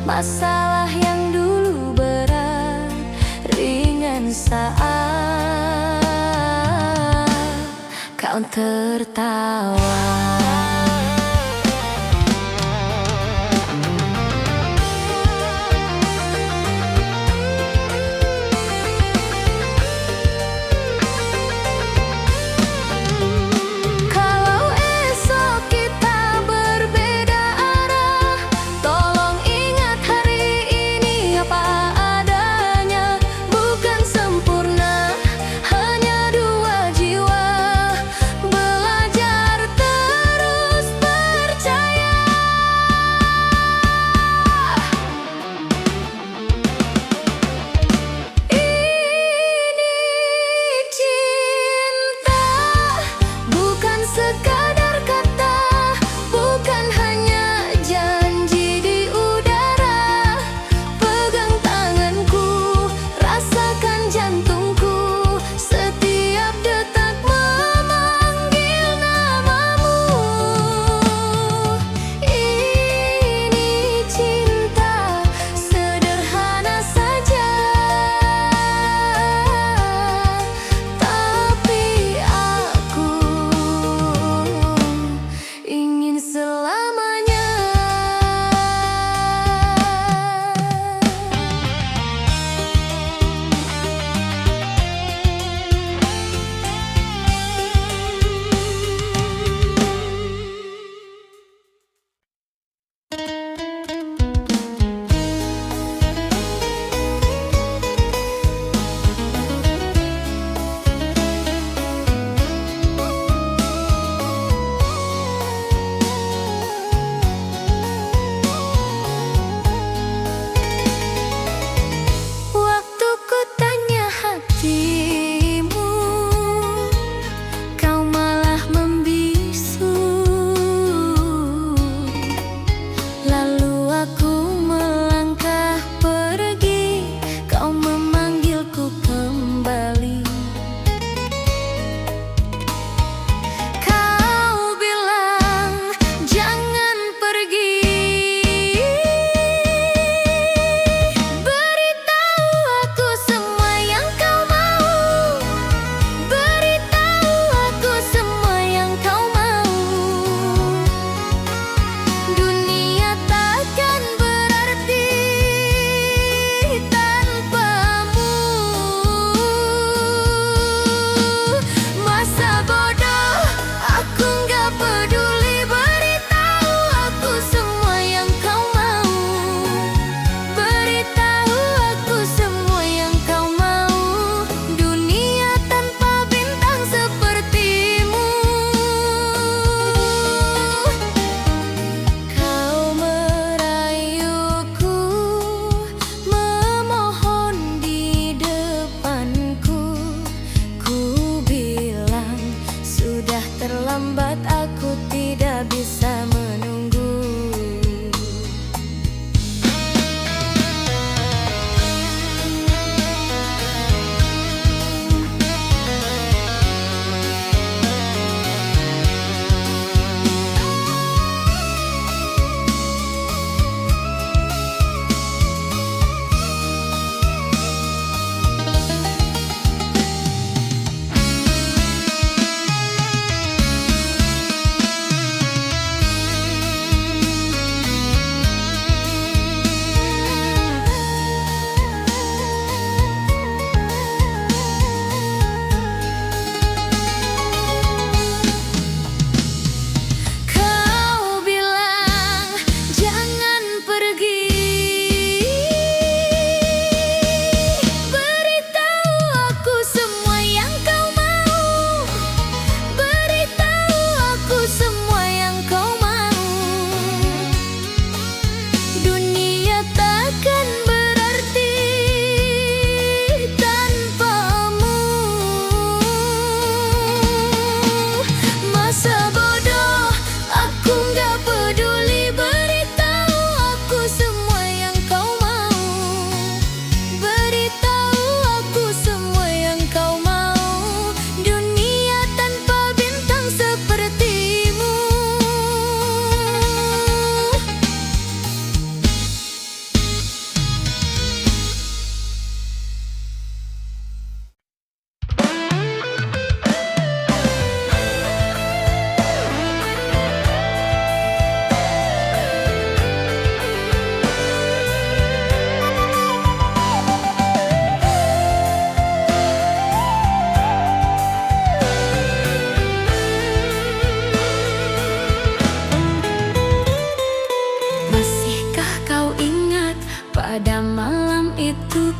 Masalah yang dulu berat ringan saat kau tertawa.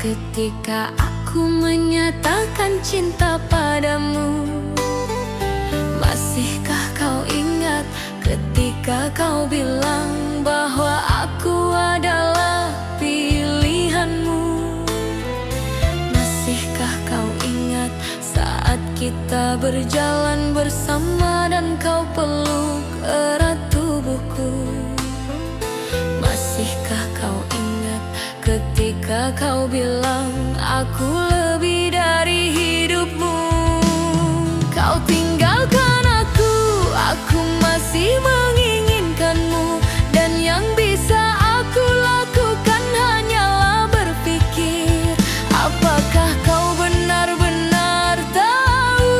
ketika aku menyatakan cinta padamu. Masihkah kau ingat ketika kau bilang bahwa aku adalah pilihanmu? Masihkah kau ingat saat kita berjalan bersama dan kau peluk erat tubuhku? Masihkah kau ingat ketika kau bilang aku lebih dari hidupmu? Kau tinggalkan aku masih menginginkanmu, dan yang bisa aku lakukan hanyalah berpikir, apakah kau benar-benar tahu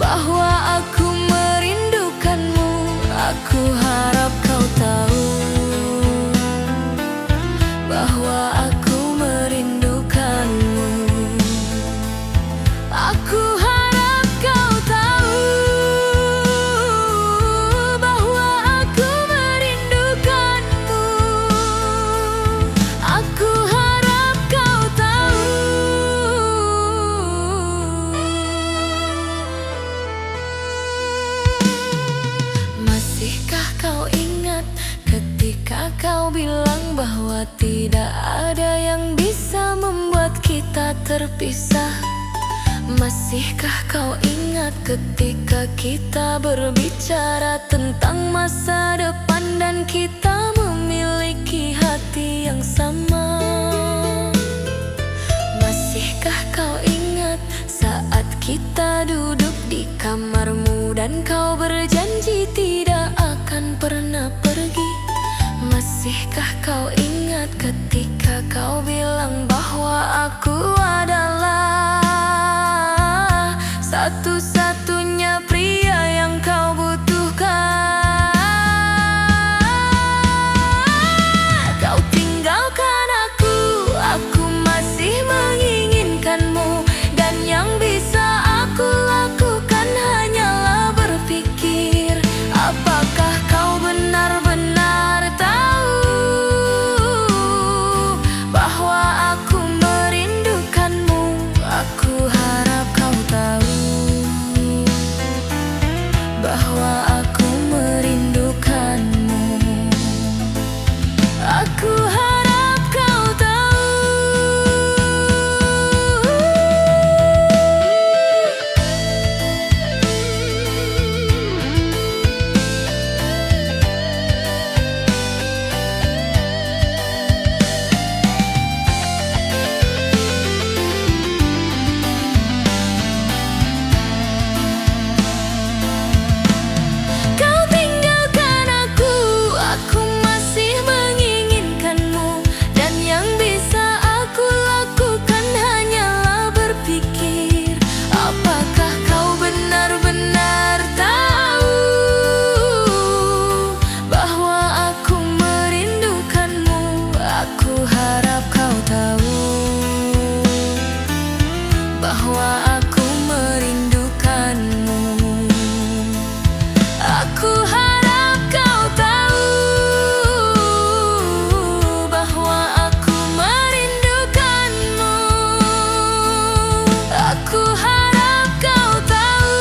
bahwa aku merindukanmu? Aku harap kau tahu bahwa aku merindukanmu. Aku harap kau tahu bahwa aku merindukanmu. Aku harap kau tahu. Masihkah kau ingat ketika kau bilang bahwa tidak ada yang bisa membuat kita terpisah? Masihkah kau ingat ketika kita berbicara tentang masa depan dan kita memiliki hati yang sama? Masihkah kau ingat saat kita duduk di kamarmu dan kau berjanji tidak akan pernah pergi? Masihkah kau ingat ketika kau bilang bahwa aku adalah satu-satunya pria yang kau butuhkan? Kau tinggalkan aku masih menginginkanmu, dan yang bisa aku lakukan hanyalah berpikir, apakah kau benar-benar tahu bahwa aku merindukanmu? Aku harap kau tahu bahwa aku merindukanmu. Aku harap kau tahu. Kau tinggalkan aku masih menginginkanmu, dan yang bisa aku lakukan hanyalah berpikir, apakah kau benar-benar tahu bahwa aku merindukanmu? Aku harap kau tahu bahwa aku merindukanmu. Aku harap kau tahu bahwa aku merindukanmu. Aku harap kau tahu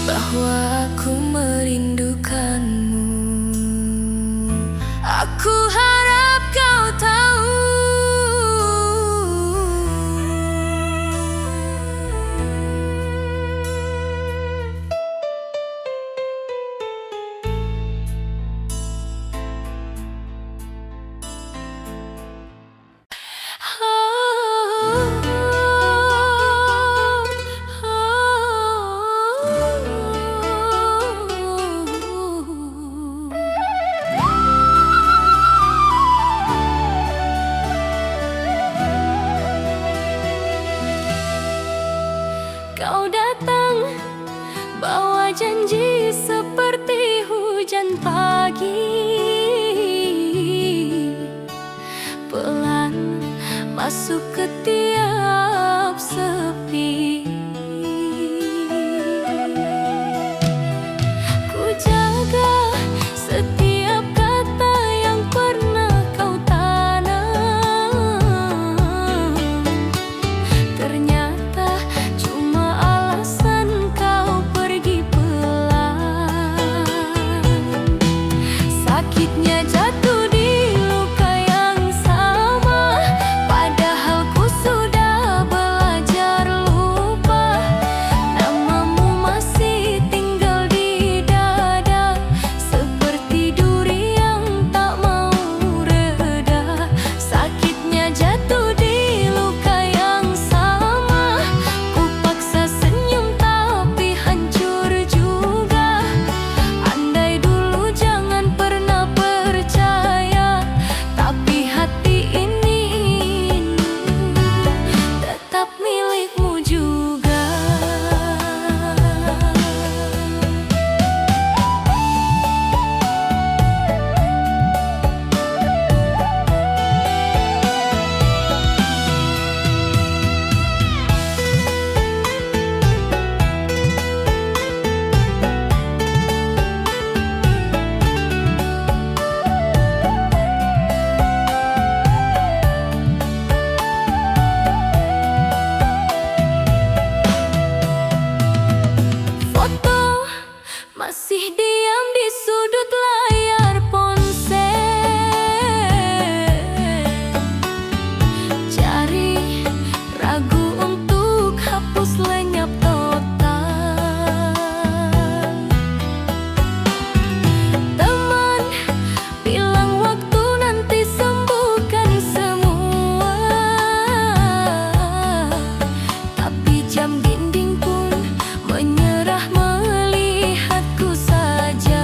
bahwa aku merindukanmu. Aku harap kau tahu. Kau datang bawa janji seperti hujan pagi, pelan masuk ke tiap sepi. Ku jaga setiap masih diam di sudut layar ponsel. Jari ragu untuk hapus lenyap total. Teman bilang waktu nanti sembuhkan semua, tapi jam dinding pun menyerah melihatku saja.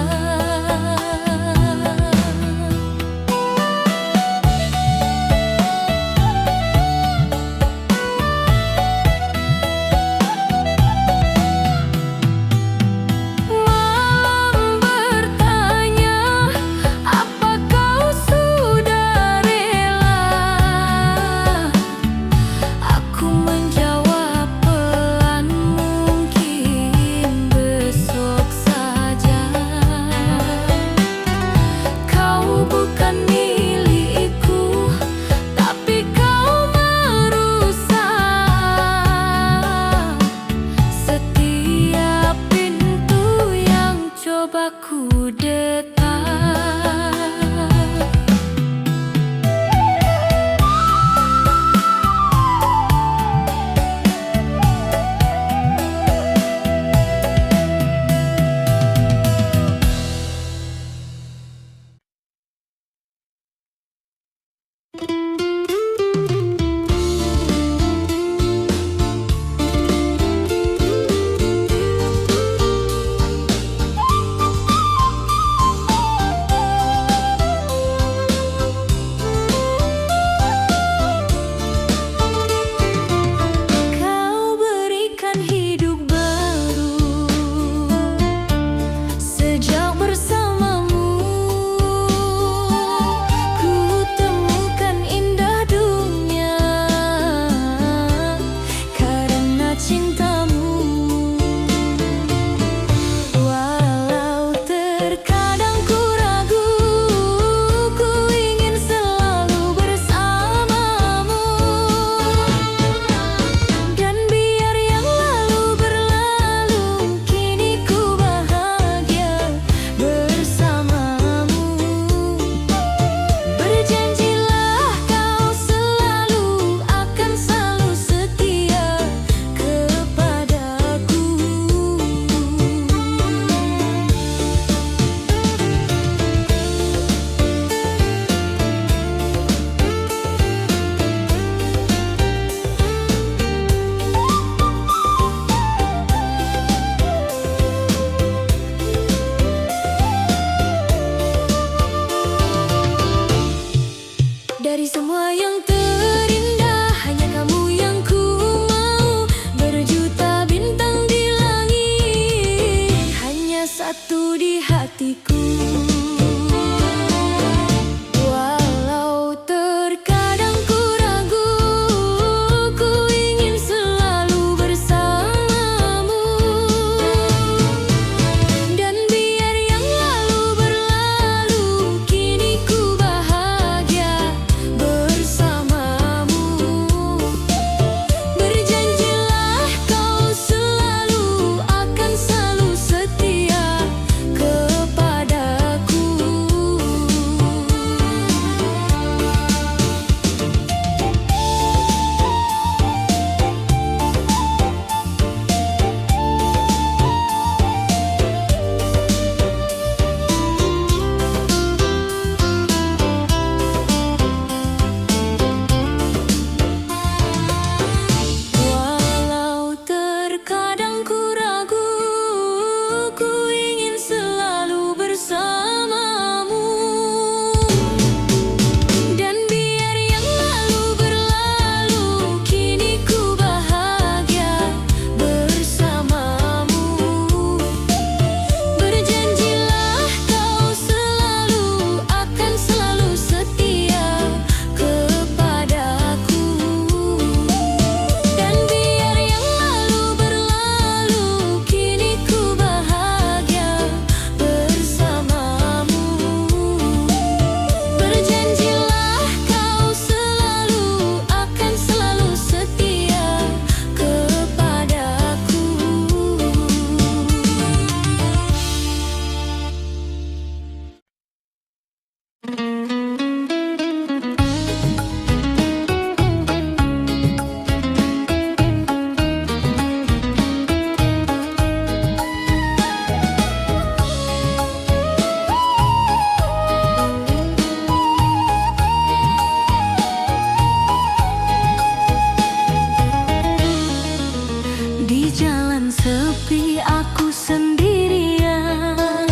aku sendirian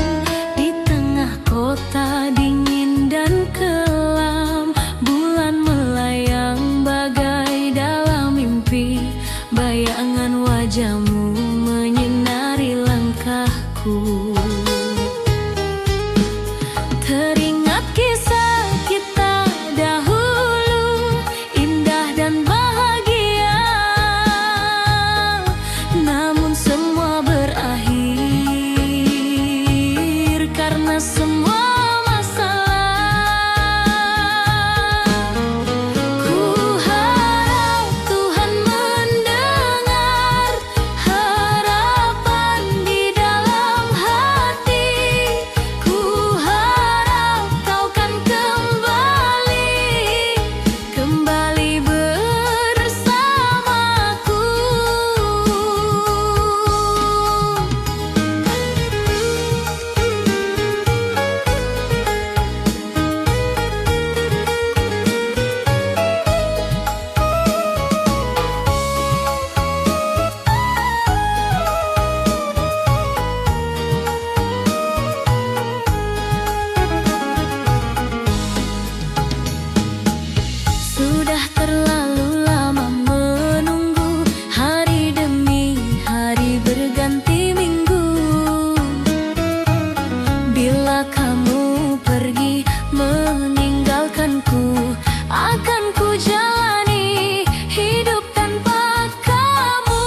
di tengah kota dingin dan kelam. Bulan melayang bagai dalam mimpi, bayangan wajahmu menyinari langkahku. Teringat kisah kita dahulu, indah dan bahagia. Namun semua berakhir karena semua masalah. Ku harap Tuhan mendengar harapan di dalam hati. Ku harap kau kan kembali bersamaku. Sudah terlalu lama menunggu, hari demi hari berganti minggu. Bila kamu pergi meninggalkanku, akan ku jalani hidup tanpa kamu.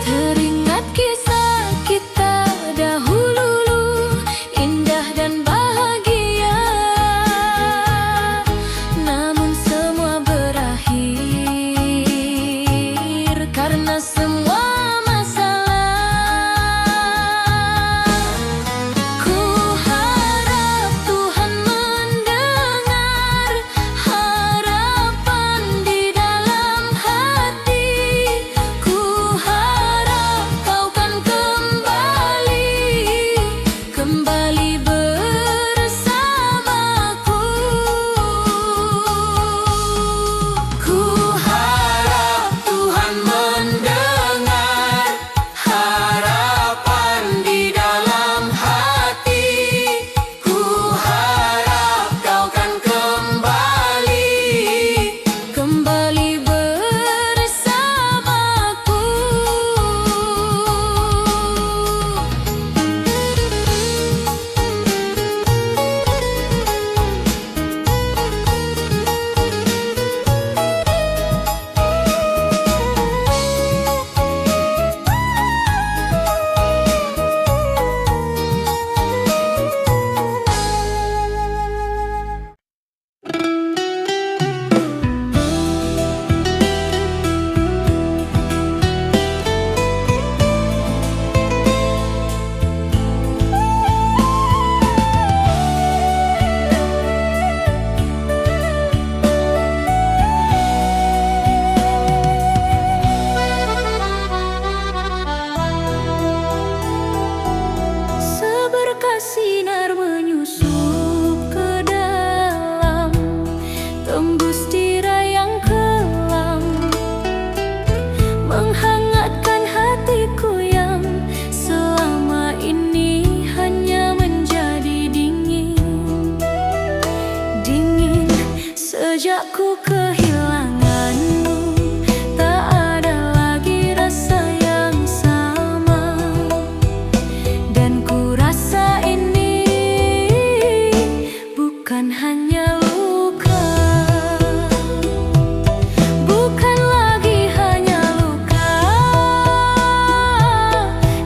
Teringat kisah kita dahulu, indah dan bahagia. Namun semua berakhir karena semua masalah. Ku harap Tuhan mendengar harapan di dalam hati. Ku harap kau kan kembali bersamaku. Ku harap Tuhan mendengar harapan di dalam hati. Ku harap kau kan kembali bersamaku. Seberkas sinar menyusup ke dalam, tembus tirai yang kelam, menghangatkan hatiku yang selama ini hanya menjadi dingin. Dingin sejak ku kehilanganmu, tak ada lagi rasa yang sama. Dan ku rasa ini bukan hanya luka, bukan lagi hanya luka.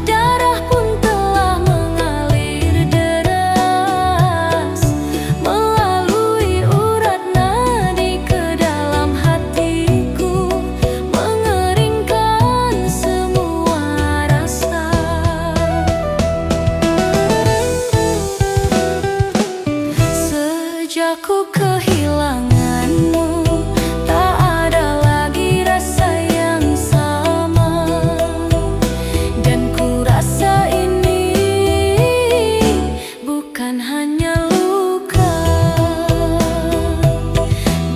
Darah pun telah mengalir deras melalui urat nadi ke dalam ku kehilanganmu, tak ada lagi rasa yang sama. Dan ku rasa ini bukan hanya luka.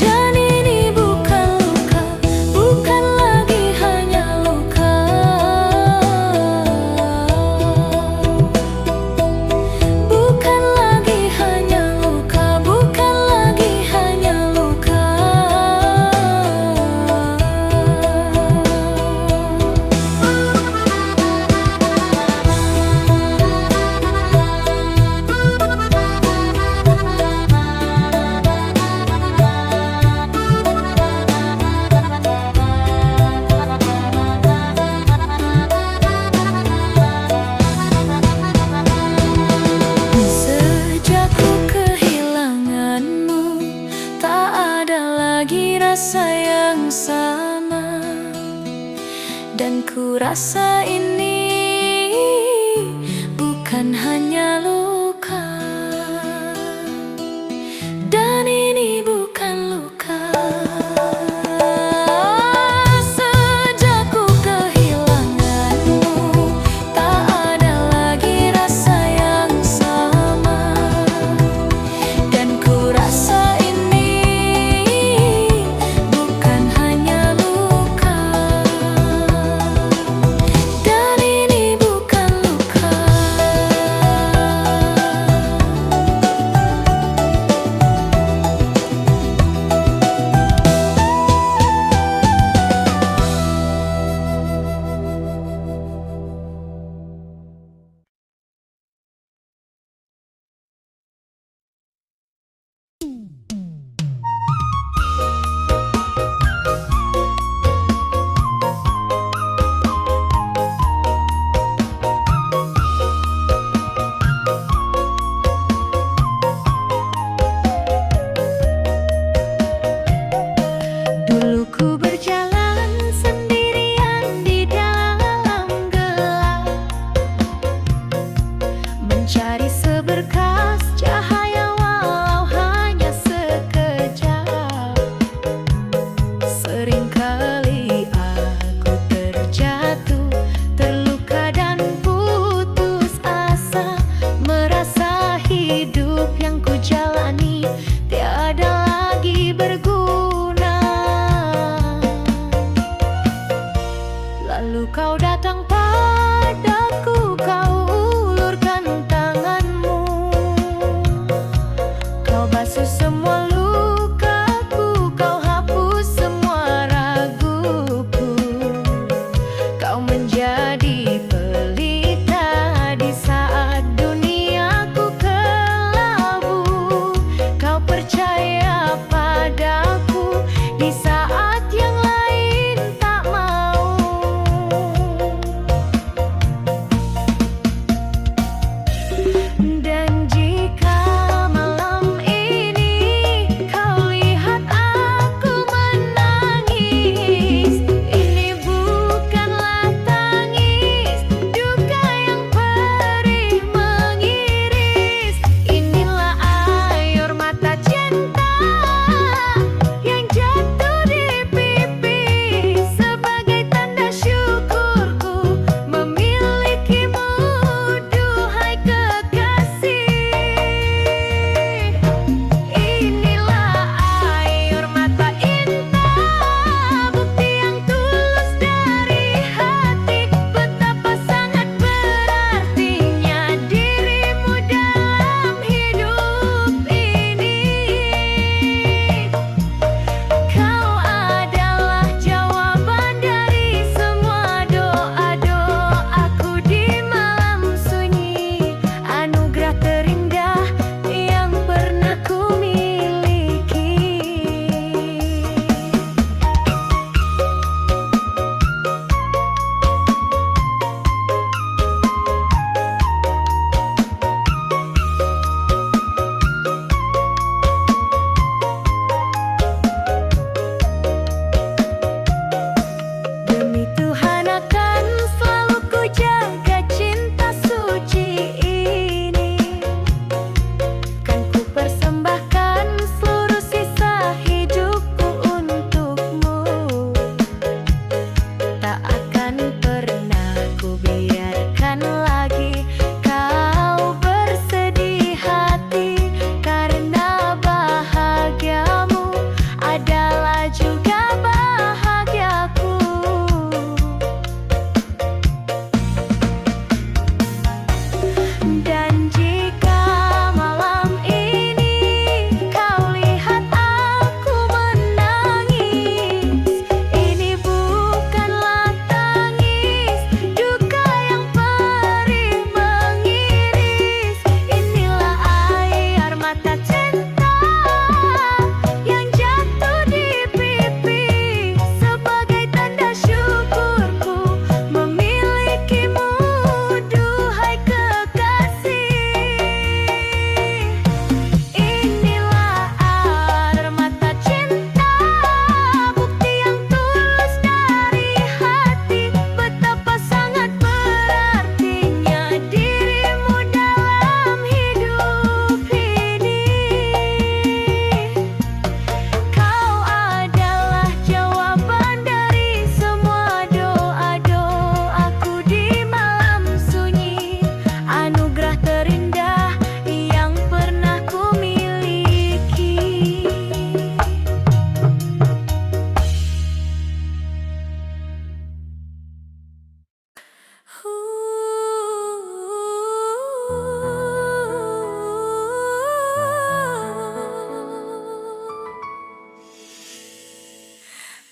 Dan ini bukan luka, bukan lagi hanya luka. Bukan lagi hanya luka, bukan lagi hanya luka. Sejak ku kehilanganmu, tak ada lagi rasa yang sama. Dan ku rasa ini bukan hanya luka. Dan ini bukan luka. Sejak ku kehilanganmu, tak ada lagi rasa yang sama. Dan ku rasa ini bukan hanya luka. Dan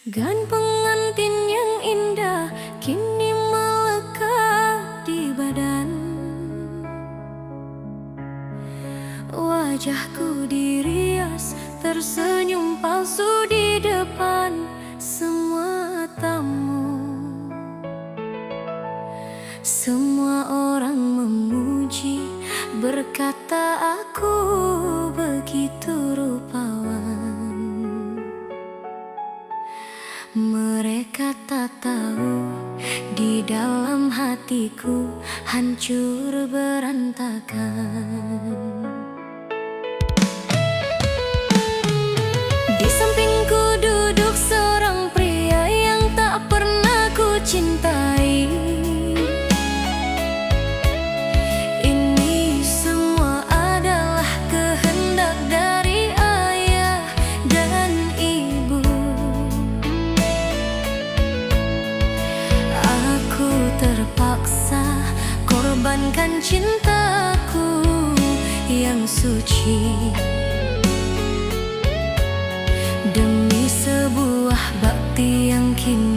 Gan pengantin yang indah kini melekat di badan. Wajahku dirias tersenyum palsu di depan semua tamu. Semua orang memuji, berkata aku begitu rupawan. Mereka tak tahu di dalam hatiku hancur berantakan. Di sampingku duduk seorang pria yang tak pernah ku cintai. Ini semua adalah kehendak dari ayah dan ibu. Aku terpaksa korbankan cintaku yang suci demi sebuah bakti yang kini